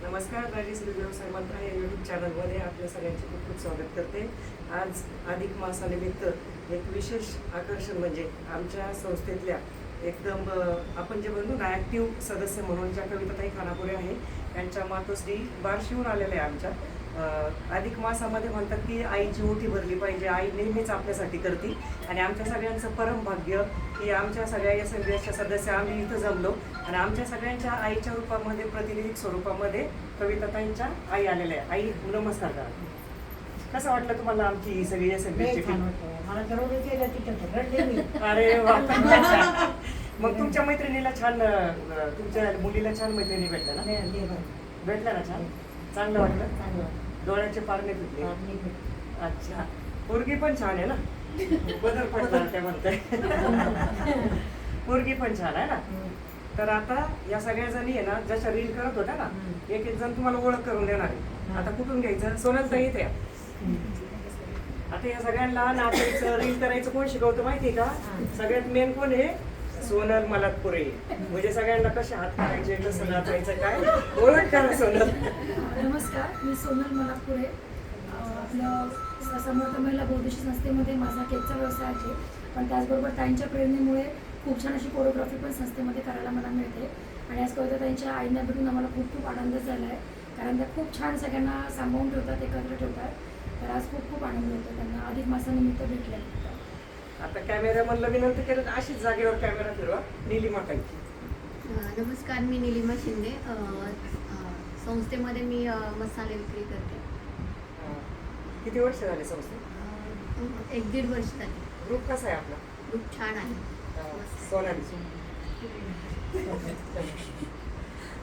नमस्कार, राजेश्री व्यवसाय मंत्र या यूट्यूब चॅनलमध्ये आपल्या सगळ्यांचे खूप खूप स्वागत करते. आज अधिक मासानिमित्त एक विशेष आकर्षण म्हणजे आमच्या संस्थेतल्या एकदम आपण जे म्हणतो ना ॲक्टिव्ह सदस्य म्हणून ज्या कविताताई खानापुरे आहे त्यांच्या मातोश्री बार्शीहून आलेल्या आहे आमच्या. अधिक मासामध्ये म्हणतात की आईची ओटी भरली पाहिजे, आई नेहमीच आपल्यासाठी करते आणि आमच्या सगळ्यांचं परम भाग्य की आमच्या सगळ्या SMBSच्या सदस्य आम्ही इथं जमलो आणि आमच्या सगळ्यांच्या आईच्या रूपामध्ये प्रतिनिधिक स्वरूपामध्ये कविताताईंच्या आई आलेल्या आहे. आई नमस्कार करा. कसं वाटलं तुम्हाला आमची ही सगळी SMBSची टीम? मला जरूर केलं तिथं रडले मी. अरे वा. मग तुमच्या मैत्रिणीला छान, तुमच्या मुलीला छान मैत्रिणी भेटल्या ना? भेटल्या ना? छान चांगलं वाटलं. डोळ्याचे पारणे तुटले. अच्छा, पोरगी पण छान आहे ना? बदल पडला त्या म्हणताय. पोरगी पण छान आहे ना? तर आता या सगळ्या जणी आहे ना जशा रील करत होत्या ना, एक एक जण तुम्हाला ओळख करून देणार आहे. आता कुठून घ्यायचं? सोनलताई येते. आता या सगळ्यांना नाचायचं रील करायचं कोण शिकवतं माहितीये का? सगळ्यात मेन कोण आहे? सोनल मलातपुरे. म्हणजे सगळ्यांना कसे हात करायचे, कसं नाचायचं, काय ओळख करा सोनल. नमस्कार, मी सोनल मलातपुरे. आपलं समर्थ महिला बहुउद्देशीय संस्थेमध्ये माझा केकचा व्यवसाय आहे, पण त्याचबरोबर ताईंच्या प्रेरणेमुळे खूप छान अशी कोरिओग्राफी पण संस्थेमध्ये करायला मला मिळते. आणि आज कविताताईंच्या आईंना भेटून आम्हाला खूप खूप आनंद झाला आहे, कारण त्या खूप छान सगळ्यांना सांभाळून ठेवतात, एकत्र ठेवतात. तर आज खूप खूप आनंद होतो त्यांना अधिक मासानिमित्त भेटले. आता कॅमेरामनला विनंती केलं तर अशीच जागेवर कॅमेरा फिरवा. निलिमा ताई. नमस्कार, मी निलिमा शिंदे. संस्थेमध्ये मी मसाले विक्री करते. किती वर्ष झाले संस्थेत? 1-1.5 वर्ष झाली. ग्रुप कसा आहे आपला? खूप छान आहे. सोनाली.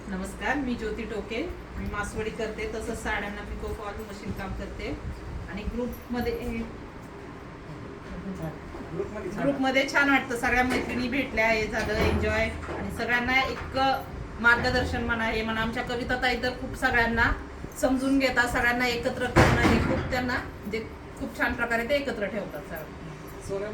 नमस्कार, मी ज्योती टोके. मी मासवडी करते, तसंच साड्यांना पिको फॉल मशीन काम करते. आणि ग्रुपमध्ये छान वाटतं. सगळ्या मैत्रिणी भेटल्या, हे झालं एन्जॉय. आणि सगळ्यांना एक मार्गदर्शन म्हणा, हे म्हणा, आमच्या कविताताई तर खूप सगळ्यांना समजून घेतात, सगळ्यांना एकत्र करणं हे खूप त्यांना म्हणजे खूप छान प्रकारे ते एकत्र ठेवतात सगळं. सोनल.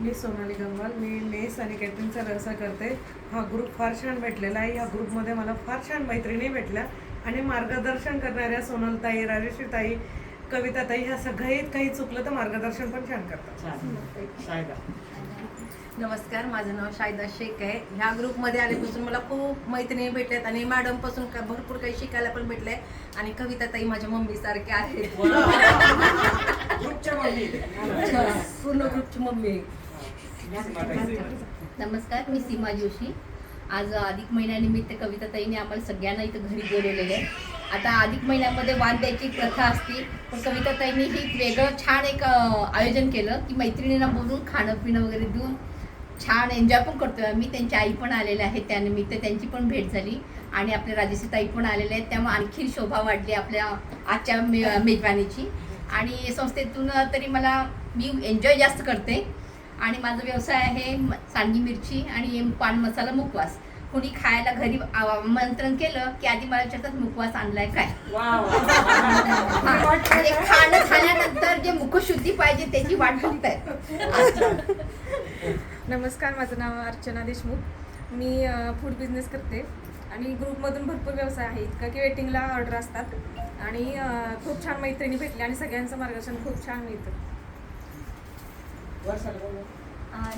मी सोनाली गंगवाल. मी मेस आणि कॅटरिंगचा व्यवसाय करते. हा ग्रुप फार छान भेटलेला आहे. या ग्रुपमध्ये मला फार छान मैत्रिणी भेटल्या आणि मार्गदर्शन करणाऱ्या सोनलताई, राजेश्रीताई, कविताताई ह्या सगळ्यात काही चुकलं तर मार्गदर्शन पण छान करतात. शायदा. नमस्कार, माझं नाव शायदा शेख आहे. ह्या ग्रुपमध्ये आल्यापासून मला खूप मैत्रिणी भेटल्यात आणि मॅडमपासून भरपूर काही शिकायला पण भेटलंय. आणि कविताताई माझ्या मम्मीसारख्या आहेत. ग्रुपच्या मम्मी. पूर्ण ग्रुपची मम्मी आहे. नमस्कार, मी सीमा जोशी. आज अधिक महिन्यानिमित्त कविताताईने आम्हाला सगळ्यांना इथं घरी बोलवलेलं आहे. आता अधिक महिन्यामध्ये वाण द्यायची प्रथा असते, पण कविताताईंनी ही वेगळं छान एक आयोजन केलं की मैत्रिणींना बोलून खाणं पिणं वगैरे देऊन छान एन्जॉय पण करतोय आम्ही. त्यांची आई पण आलेल्या आहेत, त्यानिमित्त त्यांची पण भेट झाली. आणि आपल्या राजेश्रीताई पण आलेल्या आहेत, त्यामुळे आणखी शोभा वाढली आपल्या आजच्या मेजवानीची. आणि संस्थेतून तरी मी एन्जॉय जास्त करते. आणि माझा व्यवसाय आहे सांडगी मिरची आणि पान मसाला मुखवास. कोणी खायला घरी आमंत्रण केलं की आधी मला विचारतात मुखवास आणलाय काय. म्हणजे खाणं खाल्यानंतर जे मुखशुद्धी पाहिजे त्याची वाट बघतायत. नमस्कार, माझं नाव अर्चना देशमुख. मी फूड बिझनेस करते आणि ग्रुपमधून भरपूर व्यवसाय आहे. इतका की वेटिंगला ऑर्डर असतात आणि खूप छान मैत्रिणी भेटली आणि सगळ्यांचं मार्गदर्शन खूप छान मिळतं.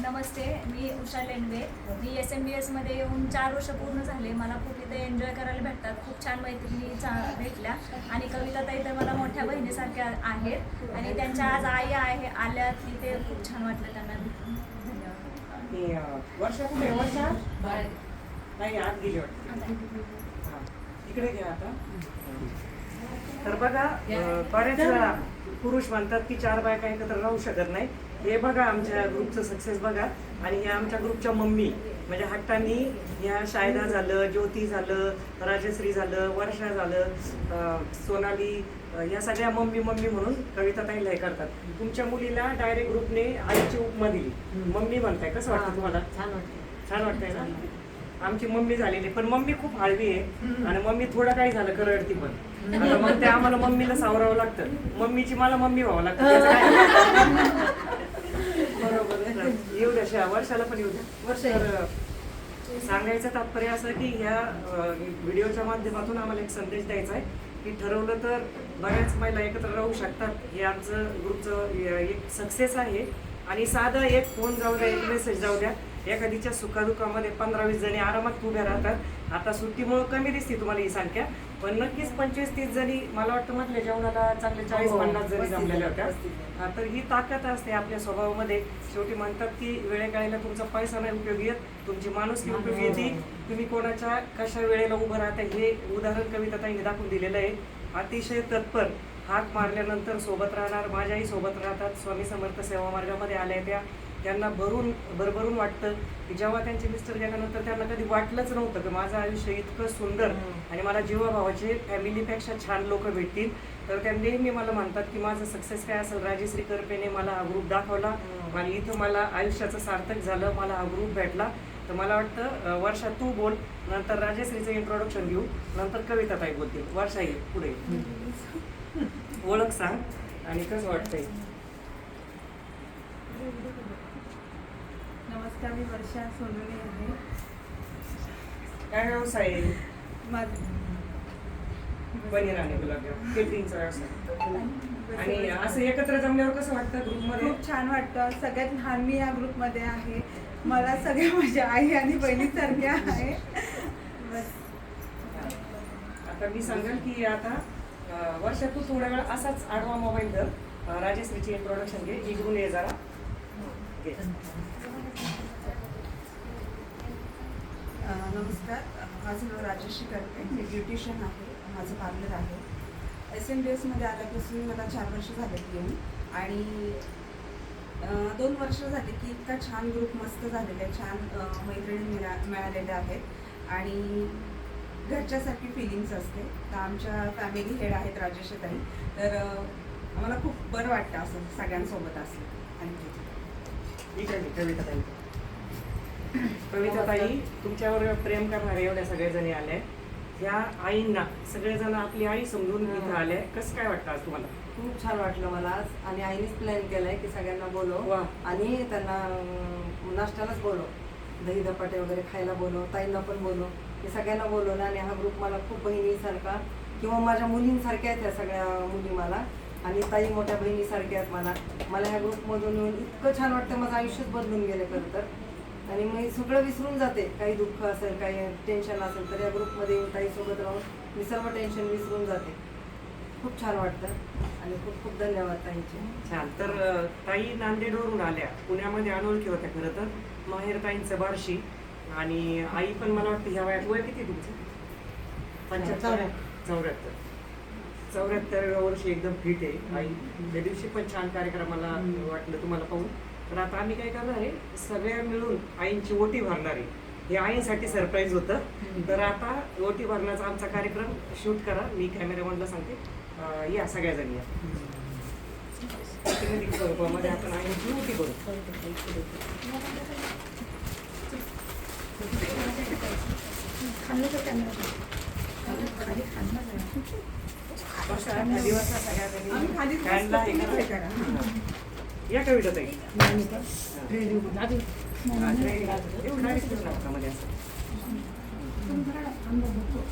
नमस्ते, मी उषा लेंडवे. मी SMBSमध्ये येऊन 4 वर्ष पूर्ण झाले. मला खूप इथे एन्जॉय करायला भेटतात. खूप छान मैत्रिणी भेटल्या आणि कविताताई तर मला मोठ्या बहिणीसारख्या आहेत आणि त्यांच्या आज आई आल्या तिथे खूप छान वाटलं त्यांना भेटून. धन्यवाद. वर्षा कुठे? वर्षा नाही, आत गेली वाटतं. इकडे घ्या आता. तर बघा, बऱ्याच पुरुष म्हणतात की 4 बायका एकत्र राहू शकत नाही. हे बघा आमच्या ग्रुपचं सक्सेस बघा. आणि ह्या आमच्या ग्रुपच्या मम्मी म्हणजे हट्टांनी ह्या शायदा झालं, ज्योती झालं, राजश्री झालं, वर्षा झालं, सोनाली, या सगळ्या मम्मी म्हणून कविताताईला हे करतात. तुमच्या मुलीला डायरेक्ट ग्रुपने आईची उपमा दिली, मम्मी म्हणताय. कसं वाटतं तुम्हाला? छान वाटतंय ना? आमची मम्मी झालेली, पण मम्मी खूप हळवी आहे आणि मम्मी थोडं काही झालं करडती पण. आता मग ते आम्हाला मम्मीला सावरावं लागतं. मम्मीची मला मम्मी व्हावं लागतं. बरोबर. येऊ द्या, वर्षाला पण येऊ द्या. वर्ष सांगायचं तात्पर्य असं की ह्या व्हिडिओच्या माध्यमातून आम्हाला एक संदेश द्यायचा आहे की ठरवलं तर बऱ्याच महिला एकत्र राहू शकतात. हे आमचं ग्रुपचं एक सक्सेस आहे. आणि साधा एक फोन जाऊ द्या, एक मेसेज जाऊ द्या, एखादीच्या सुखादुखामध्ये 15-20 जणी आरामात उभ्या राहतात. आता सुट्टीमुळे कमी दिसते तुम्हाला ही संख्या, पण नक्कीच 25-30 जणी मला वाटतं म्हटलं जेवणाला चांगले 40-50 जणी जमलेल्या होत्या. तर ही ताकद असते आपल्या स्वभावामध्ये. शेवटी म्हणतात की वेळेकाळेला तुमचा पैसा नाही उपयोगी येत, तुमची माणुसकी उपयोगी येते. तुम्ही कोणाच्या कशा वेळेला उभं राहता हे उदाहरण कविताताईंनी दाखवून दिलेलं आहे. अतिशय तत्पर, हाक मारल्यानंतर सोबत राहणार. माझ्याही सोबत राहतात. स्वामी समर्थ सेवा मार्गामध्ये आल्या त्यांना भरभरून वाटतं की जेव्हा त्यांचे मिस्टर गेल्यानंतर त्यांना कधी वाटलंच नव्हतं की माझं आयुष्य इतकं सुंदर आणि मला जीवाभावाचे फॅमिलीपेक्षा छान लोक भेटतील. तर त्या नेहमी मला म्हणतात की माझं सक्सेस काय असेल, राजेश्री करपेने मला हा ग्रुप दाखवला आणि इथं मला आयुष्याचं सार्थक झालं, मला हा ग्रुप भेटला. तर मला वाटतं वर्षा तू बोल, नंतर राजेश्रीचं इंट्रोडक्शन घेऊ, नंतर कविताताई बोलतील. वर्षा येईल पुढे, ओळख सांग आणि कसं वाटतंय. नमस्कार, मी वर्षा सोनवणे आहे. काय व्यवसाय आहे? माझं पनीर आणि गुलाबजाम केटरिंगचा व्यवसाय. आणि असं एकत्र जमल्यावर कसं वाटतं ग्रुपमध्ये? खूप छान वाटतं. सगळ्यात लहान मी या ग्रुपमध्ये आहे. मला सगळ्या माझ्या आई आणि बहिणीसारख्या आहे. बस. आता मी सांगेल की आता वर्षा तू थोड्या वेळ असाच आडवा मोबाईल धर, राजेश्रीची इंट्रोडक्शन घे, इकडून ये जरा. घे. नमस्कार, माझं नाव राजेश्री करपे. मी ब्युटिशियन आहे. माझं पार्लर आहे. SMDSमध्ये आल्यापासून मला 4 वर्ष झालेत येऊन. आणि 2 वर्ष झाले की इतका छान ग्रुप मस्त झालेला आहे. छान मैत्रिणी मिळालेल्या आहेत आणि घरच्यासारखी फिलिंग्स असते. तर आमच्या फॅमिली हेड आहेत राजेशताई. तर आम्हाला खूप बरं वाटतं असं सगळ्यांसोबत असलं. आणि कविताताई, कविताताई तुमच्यावर प्रेम करणारे एवढ्या सगळ्या जणी आल्या. ह्या आईंना सगळेजण आपली आई समजून इथं आले. कसं काय वाटतं आज तुम्हाला? खूप छान वाटलं मला आज. आणि आईनेच प्लॅन केलाय की सगळ्यांना बोलव वा. आणि त्यांना नाश्त्यालाच बोलव, दही धपाटे वगैरे खायला बोलव, ताईंना पण बोलव. हे सगळ्यांना बोलवलं आणि हा ग्रुप मला खूप बहिणीसारखा किंवा माझ्या मुलींसारख्या आहेत. ह्या सगळ्या मुली मला आणि ताई मोठ्या बहिणीसारख्या आहेत मला. मला ह्या ग्रुपमधून येऊन इतकं छान वाटतं. माझं आयुष्यच बदलून गेलं खरं तर. आणि मी सगळं विसरून जाते. काही दुःख असेल, काही टेन्शन असेल तर या ग्रुपमध्ये येऊन ताईसोबत राहून मी सर्व टेन्शन विसरून जाते. खूप छान वाटतं आणि खूप खूप धन्यवाद ताईंचे. छान. तर ताई नांदेडवरून आल्या, पुण्यामध्ये अनोळखी होत्या खरं तर. माहेर ताईंचं बार्शी आणि आई पण मला वाटतं ह्या वयात. वय किती तुमचं? 74व्या वर्षी एकदम फिट आहे आई. त्या दिवशी पण छान कार्यक्रमाला वाटलं तुम्हाला पाहून. तर आता आम्ही काय करणार आहे, सगळ्या मिळून आईंची ओटी भरणार आहे. हे आईंसाठी सरप्राईज होतं. तर आता ओटी भरण्याचा आमचा कार्यक्रम शूट करा. मी कॅमेरामॅनला सांगते या सगळ्याजणी या. प्रातिनिधिक स्वरूपामध्ये आपण आईंची ओटी भरू. खाली खाल्लं दिवस सगळ्याजणी आम्ही खाली फॅनला हे हे करा. करा. या कविता ताई.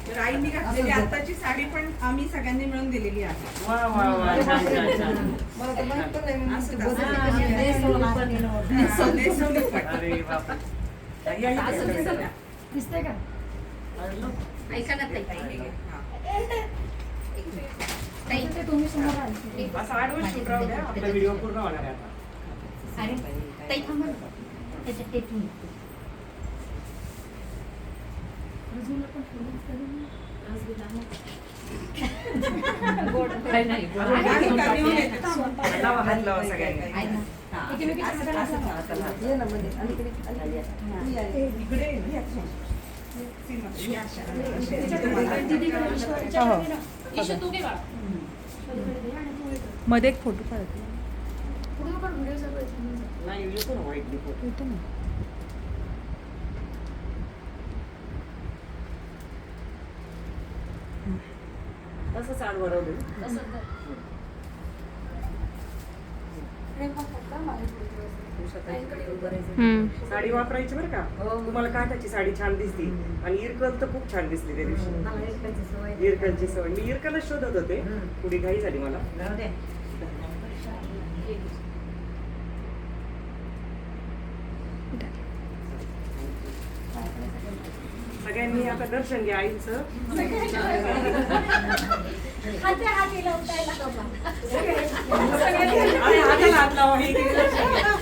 तर आईने घातलेली आताची साडी पण आम्ही सगळ्यांनी मिळून दिलेली आहे. वा वा वा, छान छान छान. मला तर माहित पण नाही. असं मी कसं? बोलते. नेसवली पण. अरे बापरे. या, या, या. दिसतंय का? ऐका ना ताई. ताई ते तुम्ही समोर आले. असं 8 वर्ष शूट राहू द्या. आपला व्हिडिओ पूर्ण होणार आहे आता. अरे ताई थांबा ना. त्याच्यात टेटून अजून पण थोडं करून नाही लावा, हात लावा सगळ्यांनी. ये ना मध्ये. अलीकडे अलीकडे. तू या रे. इकडे हे असं. ही अशा. मध्ये एक फोटो काढतो. व्हिडिओ सगळं नाही, येतो ना व्हाईट रिपोर्ट. तसंच आडवं राहू दे. साडी वापरायची बरं का, तुम्हाला काठाची साडी छान दिसती आणि इरकल तर खूप छान दिसली त्या दिवशी. इरकलची सवय, मी इरकलच शोधत होते, पुढे घाई झाली मला. सगळ्यांनी आता दर्शन घ्या आईचं. आणि हाताला हात लावा, हे इकडे दर्शन घ्या.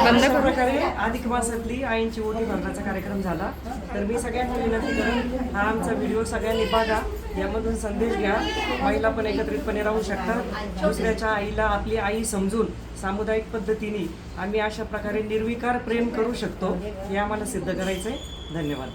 अशा प्रकारे अधिक मासातली आईंची ओटी भरण्याचा कार्यक्रम झाला. तर मी सगळ्यांना विनंती करेन, हा आमचा व्हिडिओ सगळ्यांनी बघा, यामधून संदेश घ्या. महिला पण एकत्रितपणे राहू शकतात. दुसऱ्याच्या आईला आपली आई समजून सामुदायिक पद्धतीने आम्ही अशा प्रकारे निर्विकार प्रेम करू शकतो, हे आम्हाला सिद्ध करायचंय. धन्यवाद.